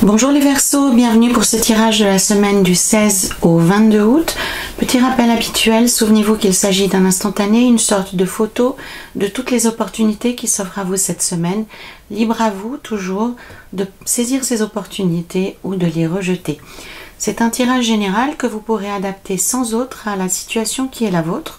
Bonjour les Verseaux, bienvenue pour ce tirage de la semaine du 16 au 22 août. Petit rappel habituel, souvenez-vous qu'il s'agit d'un instantané, une sorte de photo de toutes les opportunités qui s'offrent à vous cette semaine. Libre à vous toujours de saisir ces opportunités ou de les rejeter. C'est un tirage général que vous pourrez adapter sans autre à la situation qui est la vôtre,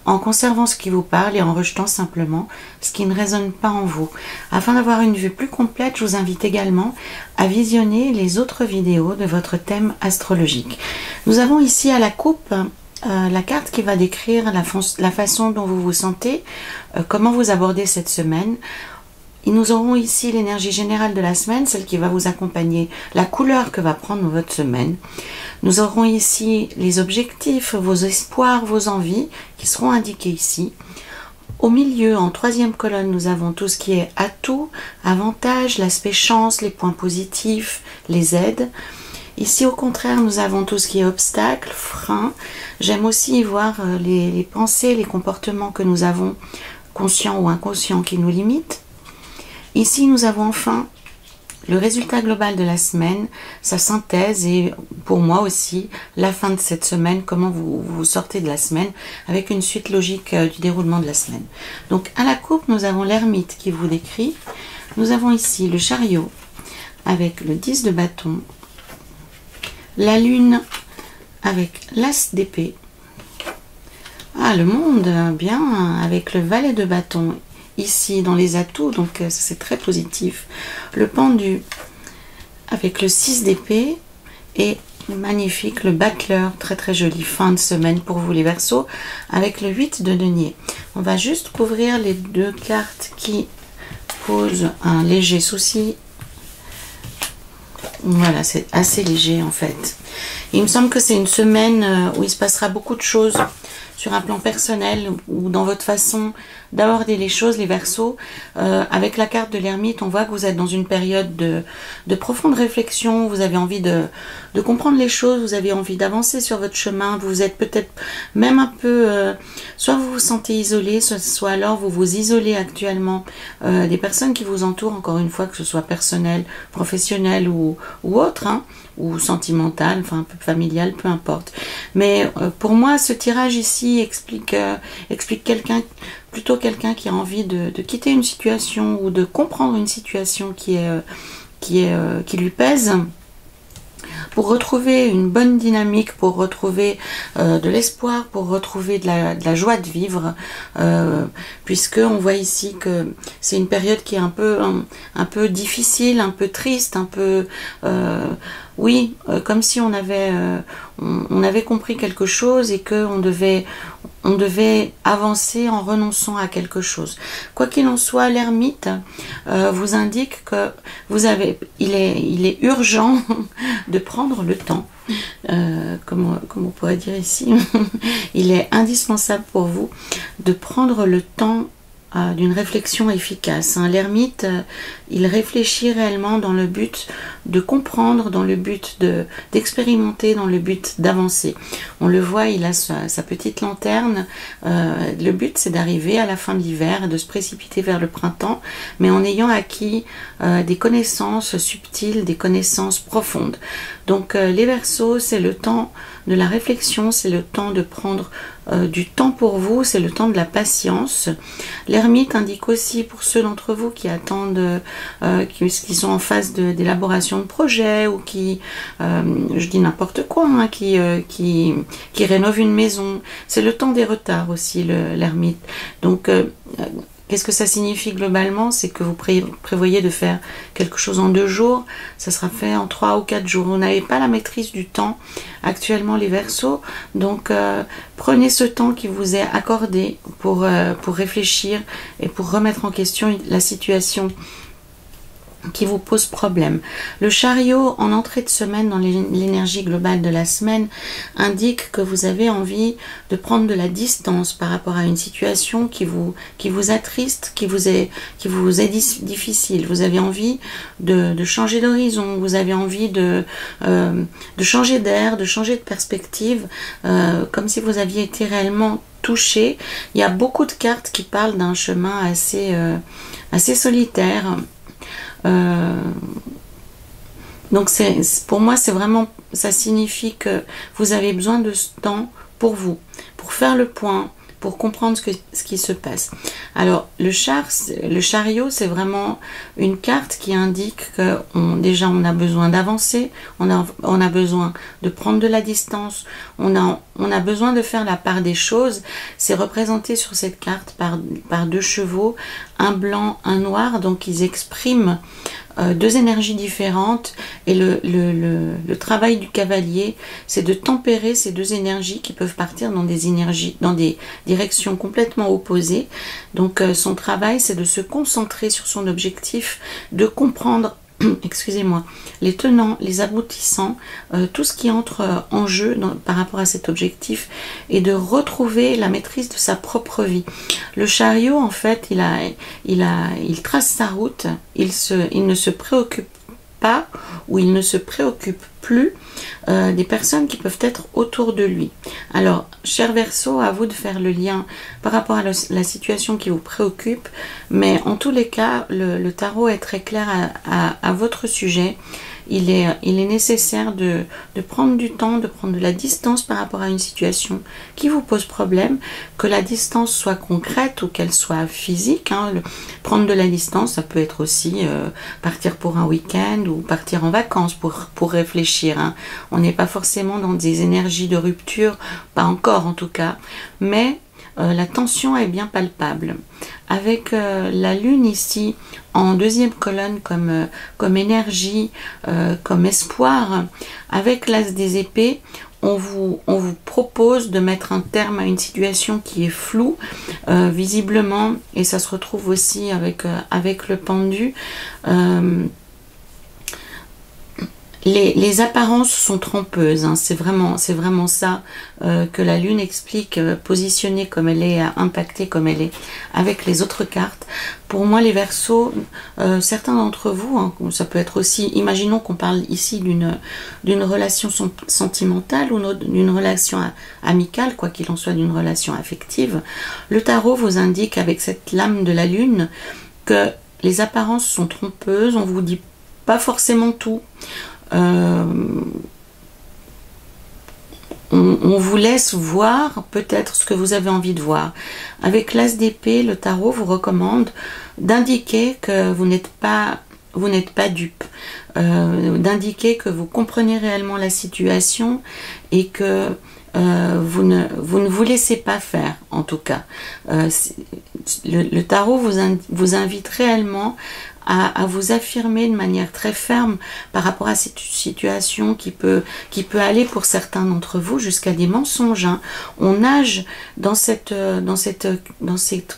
en conservant ce qui vous parle et en rejetant simplement ce qui ne résonne pas en vous. Afin d'avoir une vue plus complète, je vous invite également à visionner les autres vidéos de votre thème astrologique. Nous avons ici à la coupe la carte qui va décrire la façon dont vous vous sentez, comment vous abordez cette semaine. Et nous aurons ici l'énergie générale de la semaine, celle qui va vous accompagner, la couleur que va prendre votre semaine. Nous aurons ici les objectifs, vos espoirs, vos envies qui seront indiqués ici. Au milieu, en troisième colonne, nous avons tout ce qui est atout, avantage, l'aspect chance, les points positifs, les aides. Ici, au contraire, nous avons tout ce qui est obstacle, frein. J'aime aussi y voir les pensées, les comportements que nous avons, conscients ou inconscients, qui nous limitent. Ici, nous avons enfin le résultat global de la semaine, sa synthèse et pour moi aussi la fin de cette semaine, comment vous sortez de la semaine avec une suite logique du déroulement de la semaine. Donc à la coupe, nous avons l'ermite qui vous décrit. Nous avons ici le chariot avec le 10 de bâton, la lune avec l'as d'épée, le monde bien avec le valet de bâton. Ici dans les atouts, donc c'est très positif. Le pendu avec le 6 d'épée et magnifique le battleur, très très joli. Fin de semaine pour vous les Verseaux avec le 8 de denier. On va juste couvrir les deux cartes qui posent un léger souci. Voilà, c'est assez léger en fait. Il me semble que c'est une semaine où il se passera beaucoup de choses sur un plan personnel ou dans votre façon d'aborder les choses, les Verseaux. Avec la carte de l'ermite, on voit que vous êtes dans une période de profonde réflexion, vous avez envie de comprendre les choses, vous avez envie d'avancer sur votre chemin, vous êtes peut-être même un peu, soit vous vous sentez isolé, soit alors vous vous isolez actuellement des personnes qui vous entourent, encore une fois, que ce soit personnel, professionnel ou autre, hein, ou sentimental, enfin un peu familial, peu importe. Mais pour moi, ce tirage ici explique plutôt quelqu'un qui a envie de quitter une situation ou de comprendre une situation qui lui pèse, pour retrouver une bonne dynamique, pour retrouver de l'espoir, pour retrouver de la joie de vivre, puisque on voit ici que c'est une période qui est un peu difficile, un peu triste, un peu comme si on avait compris quelque chose et que on devait avancer en renonçant à quelque chose. Quoi qu'il en soit, l'ermite vous indique que il est urgent de prendre le temps, comme on pourrait dire ici, il est indispensable pour vous de prendre le temps d'une réflexion efficace. L'ermite, il réfléchit réellement dans le but de comprendre, dans le but d'expérimenter, dans le but d'avancer. On le voit, il a sa petite lanterne. Le but, c'est d'arriver à la fin de l'hiver et de se précipiter vers le printemps, mais en ayant acquis des connaissances subtiles, des connaissances profondes. Donc les Verseaux, c'est le temps de la réflexion, c'est le temps de prendre du temps pour vous, c'est le temps de la patience. L'ermite indique aussi pour ceux d'entre vous qui attendent, qui sont en phase d'élaboration de projet ou qui, je dis n'importe quoi, hein, qui rénovent une maison. C'est le temps des retards aussi, l'ermite. Donc qu'est-ce que ça signifie globalement? C'est que vous prévoyez de faire quelque chose en 2 jours, ça sera fait en 3 ou 4 jours. Vous n'avez pas la maîtrise du temps actuellement, les Verseaux, donc prenez ce temps qui vous est accordé pour réfléchir et pour remettre en question la situation qui vous pose problème. Le chariot en entrée de semaine dans l'énergie globale de la semaine indique que vous avez envie de prendre de la distance par rapport à une situation qui vous attriste, qui vous est difficile. Vous avez envie de changer d'horizon, vous avez envie de changer d'air, de changer de perspective, comme si vous aviez été réellement touché. Il y a beaucoup de cartes qui parlent d'un chemin assez solitaire. Donc pour moi, c'est vraiment, ça signifie que vous avez besoin de ce temps pour vous, pour faire le point, pour comprendre ce qui se passe. Alors, le chariot, c'est vraiment une carte qui indique que déjà on a besoin d'avancer, on a besoin de prendre de la distance, on a besoin de faire la part des choses. C'est représenté sur cette carte par deux chevaux, un blanc, un noir, donc ils expriment deux énergies différentes, et le travail du cavalier, c'est de tempérer ces deux énergies qui peuvent partir dans des directions complètement opposées. Donc son travail, c'est de se concentrer sur son objectif, de comprendre excusez-moi, les tenants, les aboutissants, tout ce qui entre en jeu par rapport à cet objectif, et de retrouver la maîtrise de sa propre vie. Le chariot, en fait, il trace sa route, il ne se préoccupe pas, ou il ne se préoccupe plus des personnes qui peuvent être autour de lui. Alors, cher Verseau, à vous de faire le lien par rapport à la situation qui vous préoccupe, mais en tous les cas, le tarot est très clair à votre sujet. Il est nécessaire de prendre du temps, de prendre de la distance par rapport à une situation qui vous pose problème, que la distance soit concrète ou qu'elle soit physique. Prendre de la distance, ça peut être aussi partir pour un week-end ou partir en vacances pour réfléchir. On n'est pas forcément dans des énergies de rupture, pas encore en tout cas, mais la tension est bien palpable. Avec la lune ici en deuxième colonne comme énergie, comme espoir, avec l'as des épées, on vous propose de mettre un terme à une situation qui est floue, visiblement, et ça se retrouve aussi avec le pendu. Les apparences sont trompeuses, c'est vraiment ça que la lune explique, positionnée comme elle est, impactée comme elle est avec les autres cartes. Pour moi, les Verseaux, certains d'entre vous, ça peut être aussi, imaginons qu'on parle ici d'une relation sentimentale ou d'une relation amicale, quoi qu'il en soit, d'une relation affective. Le tarot vous indique avec cette lame de la lune que les apparences sont trompeuses, on vous dit pas forcément tout. On vous laisse voir peut-être ce que vous avez envie de voir. Avec l'as d'épée, le tarot vous recommande d'indiquer que vous n'êtes pas dupe, d'indiquer que vous comprenez réellement la situation et que vous ne vous laissez pas faire, en tout cas. Le tarot vous invite réellement à vous affirmer de manière très ferme par rapport à cette situation qui peut aller pour certains d'entre vous jusqu'à des mensonges. On nage dans cette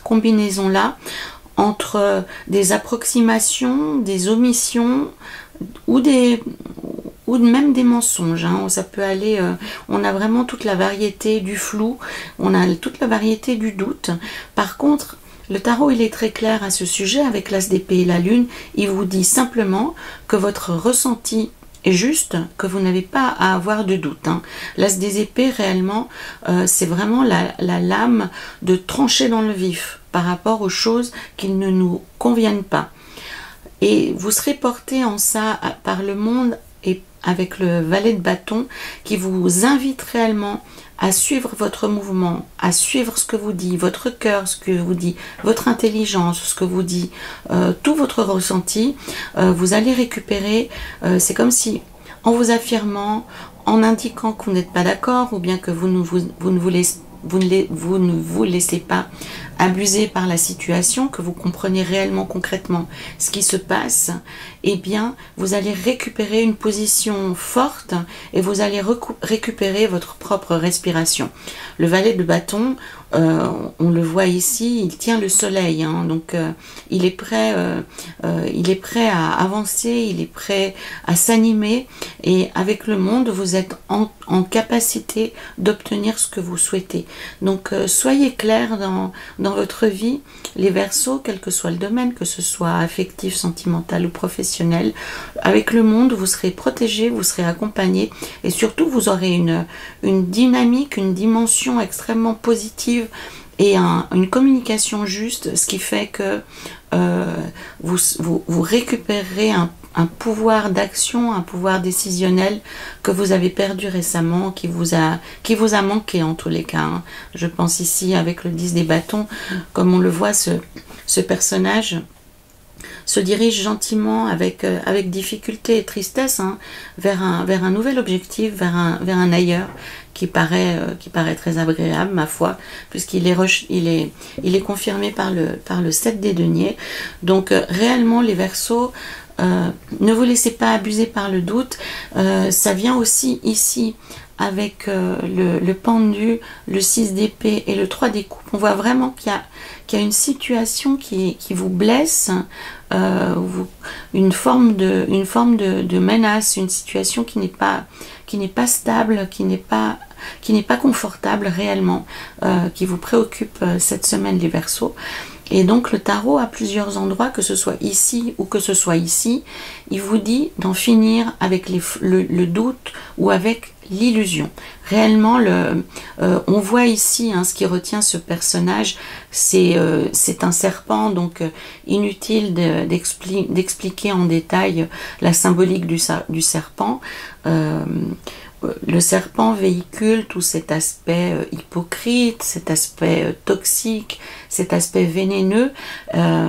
combinaison-là entre des approximations, des omissions ou même des mensonges. Ça peut aller, on a vraiment toute la variété du flou, on a toute la variété du doute. Par contre, le tarot, il est très clair à ce sujet avec l'as d'épée et la lune. Il vous dit simplement que votre ressenti est juste, que vous n'avez pas à avoir de doute. L'as des épées, réellement, c'est vraiment la lame de trancher dans le vif par rapport aux choses qui ne nous conviennent pas. Et vous serez porté en ça par le monde et avec le valet de bâton qui vous invite réellement à suivre votre mouvement, à suivre ce que vous dit votre cœur, ce que vous dit votre intelligence, ce que vous dit tout votre ressenti. Vous allez récupérer, c'est comme si en vous affirmant, en indiquant que vous n'êtes pas d'accord ou bien que vous ne vous laissez pas abuser par la situation, que vous comprenez réellement concrètement ce qui se passe, eh bien vous allez récupérer une position forte et vous allez récupérer votre propre respiration. Le valet de bâton, on le voit ici, il tient le soleil, donc il est prêt à avancer, il est prêt à s'animer, et avec le monde vous êtes en capacité d'obtenir ce que vous souhaitez. Donc soyez clairs dans votre vie, les Verseaux, quel que soit le domaine, que ce soit affectif, sentimental ou professionnel. Avec le monde, vous serez protégé, vous serez accompagné, et surtout vous aurez une dynamique, une dimension extrêmement positive et une communication juste, ce qui fait que vous récupérerez pouvoir d'action, un pouvoir décisionnel que vous avez perdu récemment, qui vous a manqué en tous les cas, hein. Je pense ici avec le 10 des bâtons, comme on le voit, ce personnage se dirige gentiment avec difficulté et tristesse, hein, vers un nouvel objectif, vers un ailleurs qui paraît très agréable, ma foi, puisqu'il est confirmé par le 7 des deniers. Donc réellement les Verseaux, ne vous laissez pas abuser par le doute. Ça vient aussi ici avec le pendu, le 6 d'épée et le 3 des coupes. On voit vraiment qu'il y a une situation qui vous blesse, une forme de menace, une situation qui n'est pas stable, qui n'est pas confortable réellement, qui vous préoccupe cette semaine les Verseaux. Et donc le tarot à plusieurs endroits, que ce soit ici ou que ce soit ici, il vous dit d'en finir avec le doute ou avec l'illusion. Réellement, on voit ici, hein, ce qui retient ce personnage, c'est un serpent, donc inutile d'expliquer en détail la symbolique du serpent. Le serpent véhicule tout cet aspect hypocrite, cet aspect toxique, cet aspect vénéneux,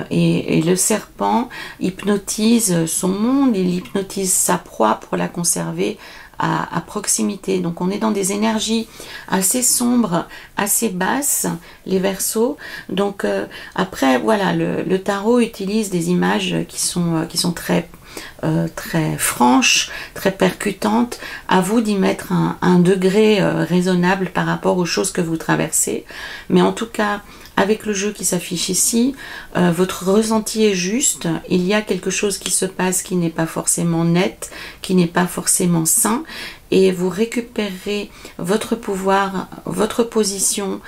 et le serpent hypnotise son monde, il hypnotise sa proie pour la conserver à proximité. Donc on est dans des énergies assez sombres, assez basses, les Verseaux. Donc après, voilà, le tarot utilise des images qui sont très franches, très percutantes. À vous d'y mettre un degré raisonnable par rapport aux choses que vous traversez. Mais en tout cas, avec le jeu qui s'affiche ici, votre ressenti est juste. Il y a quelque chose qui se passe qui n'est pas forcément net, qui n'est pas forcément sain, et vous récupérez votre pouvoir, votre position,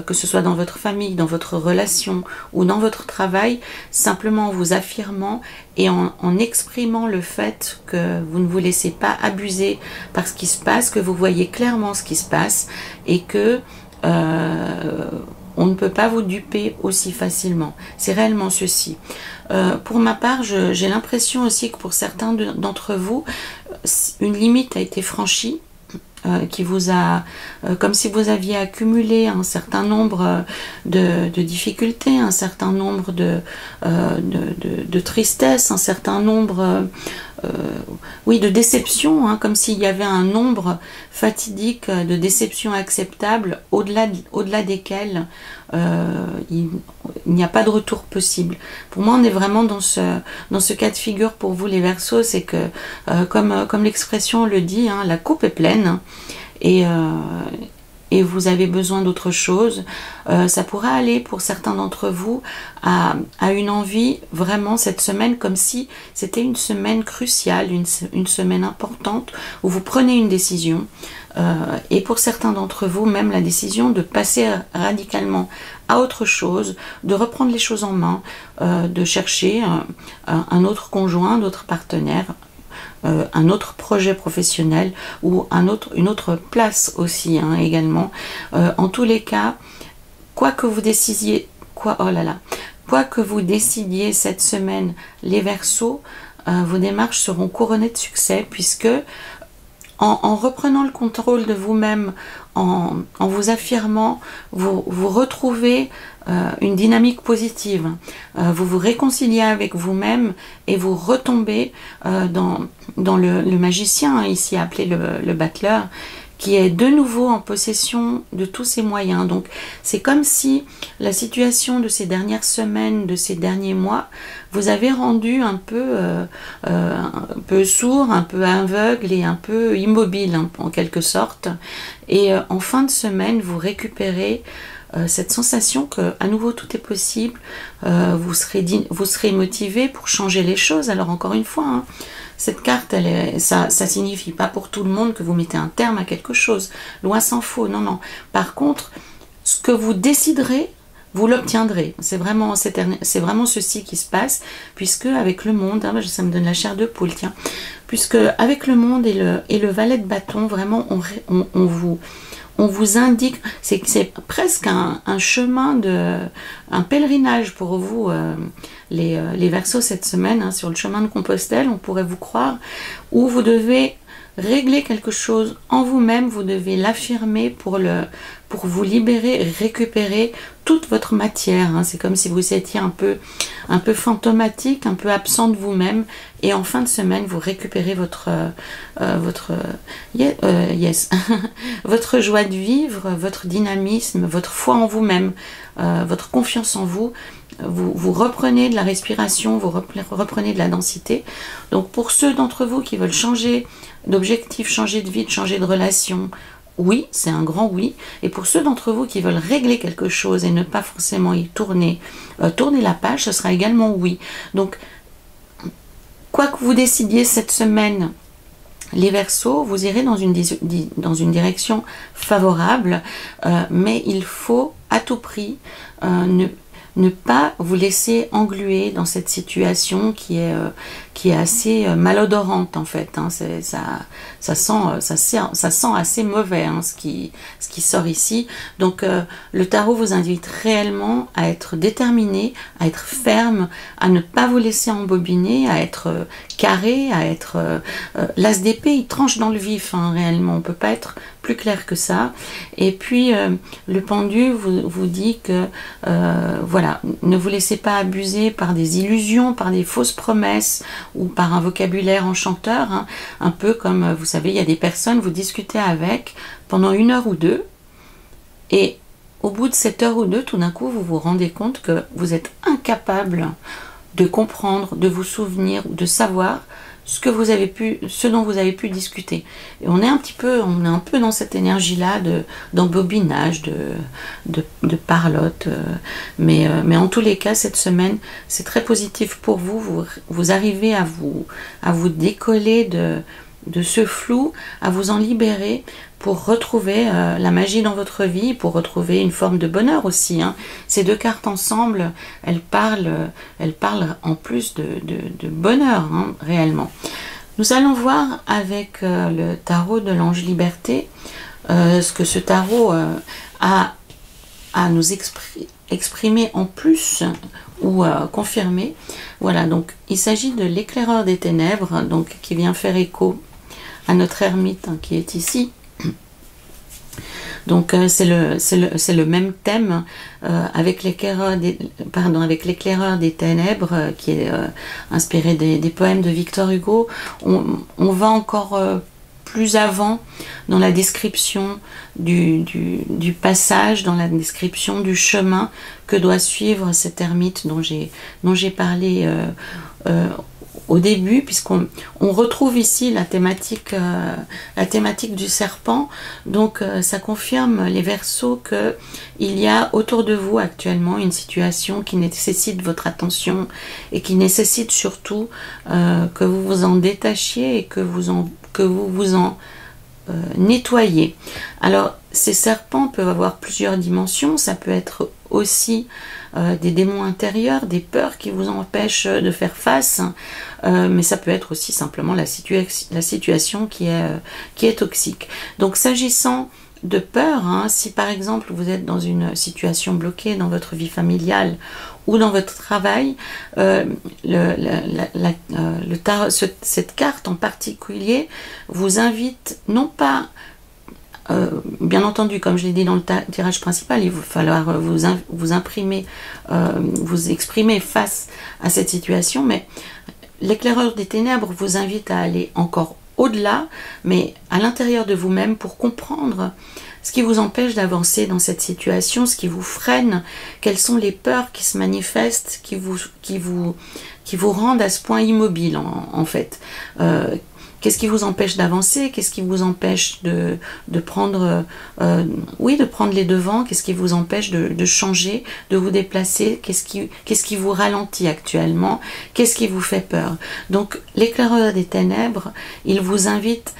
que ce soit dans votre famille, dans votre relation ou dans votre travail, simplement en vous affirmant et en exprimant le fait que vous ne vous laissez pas abuser par ce qui se passe, que vous voyez clairement ce qui se passe et que on ne peut pas vous duper aussi facilement. C'est réellement ceci. Pour ma part, j'ai l'impression aussi que pour certains d'entre vous, une limite a été franchie, qui vous a, comme si vous aviez accumulé un certain nombre de difficultés, un certain nombre de tristesse, un certain nombre oui, de déceptions, hein, comme s'il y avait un nombre fatidique de déceptions acceptables au-delà desquelles il n'y a pas de retour possible. Pour moi, on est vraiment dans ce cas de figure pour vous les Verseaux, c'est que comme l'expression le dit, hein, la coupe est pleine et vous avez besoin d'autre chose. Ça pourra aller pour certains d'entre vous à une envie vraiment cette semaine, comme si c'était une semaine cruciale, une semaine importante où vous prenez une décision, et pour certains d'entre vous même la décision de passer radicalement à autre chose, de reprendre les choses en main, de chercher un autre conjoint, d'autres partenaires, un autre projet professionnel ou une autre place aussi, hein, également. En tous les cas, quoi que vous décidiez cette semaine, les Verseaux, vos démarches seront couronnées de succès, puisque en reprenant le contrôle de vous-même, en vous affirmant, vous retrouvez une dynamique positive. Vous vous réconciliez avec vous-même et vous retombez dans le magicien, hein, ici appelé le battleur, qui est de nouveau en possession de tous ses moyens. Donc c'est comme si la situation de ces dernières semaines, de ces derniers mois, vous avez rendu un peu sourd, un peu aveugle et un peu immobile, hein, en quelque sorte. Et en fin de semaine, vous récupérez cette sensation que à nouveau tout est possible. Vous serez motivé pour changer les choses. Alors encore une fois, hein, cette carte, ça signifie pas pour tout le monde que vous mettez un terme à quelque chose. Loin s'en faut, non, non. Par contre, ce que vous déciderez, vous l'obtiendrez. C'est vraiment ceci qui se passe, puisque avec le monde, hein, ça me donne la chair de poule, tiens, puisque avec le monde et le valet de bâton, vraiment, on vous indique, c'est presque un chemin un pèlerinage pour vous, les Verseaux cette semaine, hein, sur le chemin de Compostelle, on pourrait vous croire, où vous devez régler quelque chose en vous-même, vous devez l'affirmer pour vous libérer, récupérer toute votre matière. Hein. C'est comme si vous étiez un peu fantomatique, un peu absent de vous-même, et en fin de semaine, vous récupérez votre votre joie de vivre, votre dynamisme, votre foi en vous-même, votre confiance en vous. Vous reprenez de la respiration, vous reprenez de la densité. Donc pour ceux d'entre vous qui veulent changer d'objectif, changer de vie, changer de relation, oui, c'est un grand oui. Et pour ceux d'entre vous qui veulent régler quelque chose et ne pas forcément y tourner la page, ce sera également oui. Donc, quoi que vous décidiez cette semaine, les Verseaux, vous irez dans une direction favorable, mais il faut à tout prix ne pas vous laisser engluer dans cette situation qui est assez malodorante en fait. Hein. Ça sent assez mauvais, hein, ce qui sort ici. Donc le tarot vous invite réellement à être déterminé, à être ferme, à ne pas vous laisser embobiner, à être carré, à être... l'as d'épée, il tranche dans le vif, hein, réellement. On ne peut pas être plus clair que ça. Et puis le pendu vous dit que voilà, ne vous laissez pas abuser par des illusions, par des fausses promesses ou par un vocabulaire enchanteur, hein, un peu comme, vous savez, il y a des personnes, vous discutez avec pendant 1 heure ou 2, et au bout de cette heure ou 2, tout d'un coup, vous vous rendez compte que vous êtes incapable de comprendre, de vous souvenir, de savoir ce dont vous avez pu discuter. Et on est un peu dans cette énergie-là d'embobinage, de parlotte. Mais en tous les cas, cette semaine, c'est très positif pour vous. Vous arrivez à vous décoller de ce flou, à vous en libérer pour retrouver la magie dans votre vie, pour retrouver une forme de bonheur aussi. Hein. Ces 2 cartes ensemble, elles parlent en plus de bonheur, hein, réellement. Nous allons voir avec le tarot de l'ange liberté ce que ce tarot a à nous exprimer en plus ou confirmer. Voilà, donc il s'agit de l'éclaireur des ténèbres, donc qui vient faire écho à notre ermite, hein, qui est ici. Donc c'est le même thème avec l'éclaireur des ténèbres qui est inspiré des poèmes de Victor Hugo. On va encore plus avant dans la description du passage, dans la description du chemin que doit suivre cet ermite dont j'ai parlé au début, puisqu'on retrouve ici la thématique du serpent. Donc ça confirme, les Verseaux, que il y a autour de vous actuellement une situation qui nécessite votre attention et qui nécessite surtout que vous vous en détachiez et que vous vous en nettoyez. Alors ces serpents peuvent avoir plusieurs dimensions. Ça peut être aussi des démons intérieurs, des peurs qui vous empêchent de faire face, mais ça peut être aussi simplement la situation qui est toxique. Donc s'agissant de peur, hein, si par exemple vous êtes dans une situation bloquée dans votre vie familiale ou dans votre travail, cette carte en particulier vous invite non pas... bien entendu, comme je l'ai dit dans le tirage principal, il va falloir vous exprimer face à cette situation, mais l'éclaireur des ténèbres vous invite à aller encore au-delà, mais à l'intérieur de vous-même, pour comprendre ce qui vous empêche d'avancer dans cette situation, ce qui vous freine, quelles sont les peurs qui se manifestent, qui vous rendent à ce point immobile en fait. Qu'est-ce qui vous empêche d'avancer? Qu'est-ce qui vous empêche de prendre les devants? Qu'est-ce qui vous empêche de changer, de vous déplacer? Qu'est-ce qui vous ralentit actuellement? Qu'est-ce qui vous fait peur? Donc l'éclaireur des ténèbres, il vous invite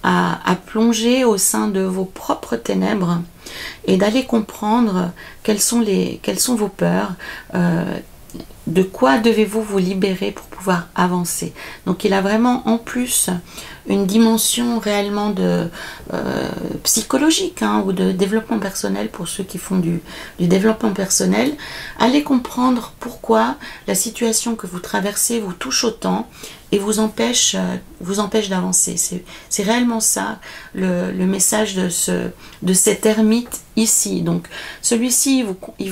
à plonger au sein de vos propres ténèbres et d'aller comprendre quelles sont vos peurs, de quoi devez-vous vous libérer pour pouvoir avancer. Donc il a vraiment en plus une dimension réellement de psychologique ou de développement personnel pour ceux qui font du développement personnel. Allez comprendre pourquoi la situation que vous traversez vous touche autant et vous empêche d'avancer. C'est réellement ça le message de cet ermite ici. Donc celui-ci, il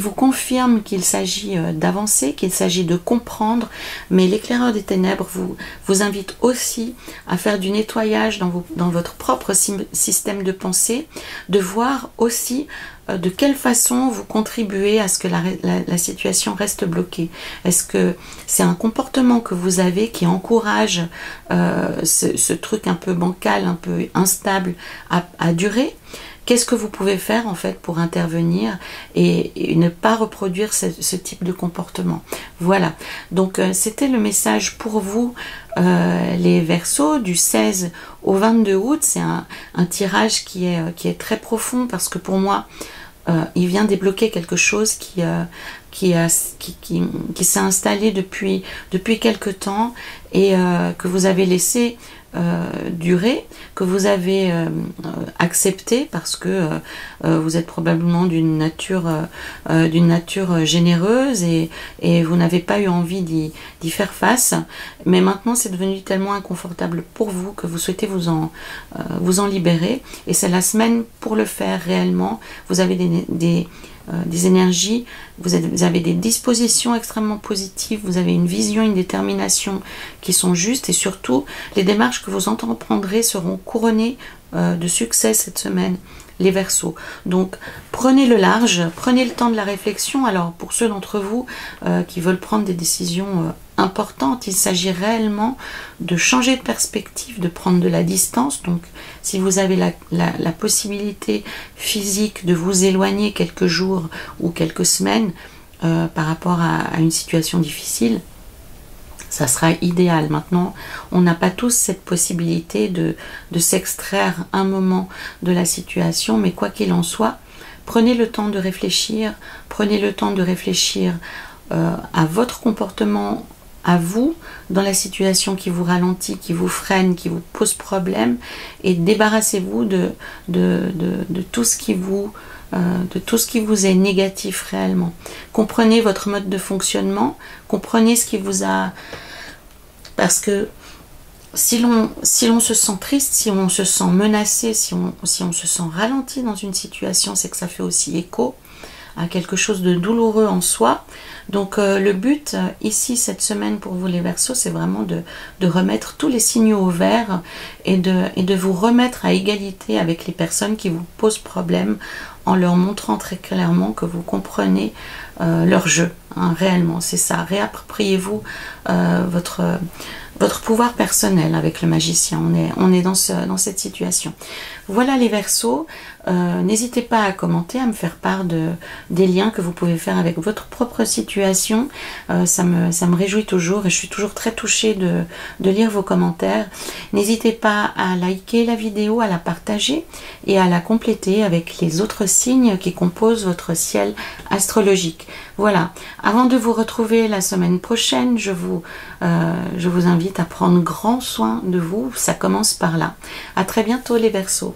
vous confirme qu'il s'agit d'avancer, qu'il s'agit de comprendre, mais l'éclaireur des ténèbres vous invite aussi à faire du nettoyage dans votre propre système de pensée, de voir aussi de quelle façon vous contribuez à ce que la situation reste bloquée. Est-ce que c'est un comportement que vous avez qui encourage ce truc un peu bancal, un peu instable à durer? Qu'est-ce que vous pouvez faire en fait pour intervenir et ne pas reproduire ce type de comportement? Voilà, donc c'était le message pour vous les Verseaux du 16 au 22 août. C'est un tirage qui est très profond parce que pour moi il vient débloquer quelque chose qui s'est installé depuis quelque temps et que vous avez laissé durer, que vous avez accepté parce que vous êtes probablement d'une nature généreuse et vous n'avez pas eu envie d'y faire face, mais maintenant c'est devenu tellement inconfortable pour vous que vous souhaitez vous en libérer, et c'est la semaine pour le faire réellement. Vous avez des énergies, vous avez des dispositions extrêmement positives, vous avez une vision, une détermination qui sont justes, et surtout les démarches que vous entreprendrez seront couronnées de succès cette semaine, les Verseaux. Donc prenez le large, prenez le temps de la réflexion. Alors pour ceux d'entre vous qui veulent prendre des décisions importante, il s'agit réellement de changer de perspective, de prendre de la distance. Donc si vous avez la possibilité physique de vous éloigner quelques jours ou quelques semaines par rapport à une situation difficile, ça sera idéal. Maintenant, on n'a pas tous cette possibilité de s'extraire un moment de la situation, mais quoi qu'il en soit, prenez le temps de réfléchir, à votre comportement, à vous, dans la situation qui vous ralentit, qui vous freine, qui vous pose problème, et débarrassez-vous de tout ce qui vous est négatif réellement. Comprenez votre mode de fonctionnement, comprenez ce qui vous a... Parce que si l'on se sent triste, si on se sent menacé, si on se sent ralenti dans une situation, c'est que ça fait aussi écho à quelque chose de douloureux en soi. Donc le but ici cette semaine pour vous les Verseaux, c'est vraiment de remettre tous les signaux au vert et de vous remettre à égalité avec les personnes qui vous posent problème, en leur montrant très clairement que vous comprenez leur jeu, réellement, c'est ça. Réappropriez-vous votre pouvoir personnel avec le magicien. On est dans cette situation. Voilà les Verseaux. N'hésitez pas à commenter, à me faire part des liens que vous pouvez faire avec votre propre situation. Ça me réjouit toujours et je suis toujours très touchée de lire vos commentaires. N'hésitez pas à liker la vidéo, à la partager et à la compléter avec les autres signes qui composent votre ciel astrologique. Voilà, avant de vous retrouver la semaine prochaine, je vous invite à prendre grand soin de vous. Ça commence par là. À très bientôt les Verseaux.